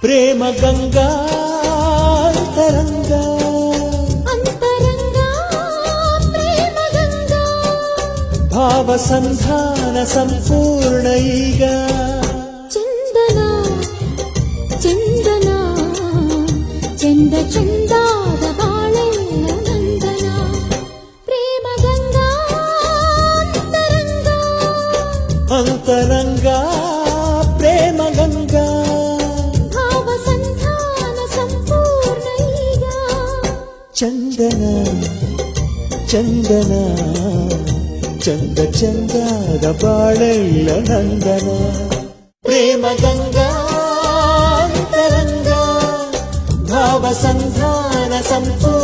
ಪ್ರೇಮ ಗಂಗಾ ಅಂತರಂಗ ಅಂತರಂಗ ಪ್ರೇಮ ಗಂಗಾ ಭಾವ ಸಂಧಾನ ಸಂಪೂರ್ಣ ಈಗ ಚಂದನ ಚಂದನ ಚಂದ ಚಂದಾದ ಬಾಳೆಲ್ಲ ನಂದನ ಪ್ರೇಮ ಗಂಗಾ ಅಂತರಂಗ ಅಂತರಂಗ ಪ್ರೇಮ ಗಂಗಾ ಭಾವ ಸಂಧಾನ ಸಂಪೂರ್ಣ ಈಗ ಚಂದನ ಚಂದನ ಚಂದ ಚಂದದ ಬಾಳೆಲ್ಲ ನಂದನ ಪ್ರೇಮ ಗಂಗಾ ಅಂತರಂಗ ಭಾವ ಸಂಧಾನ ಸಂಪೂರ್ಣ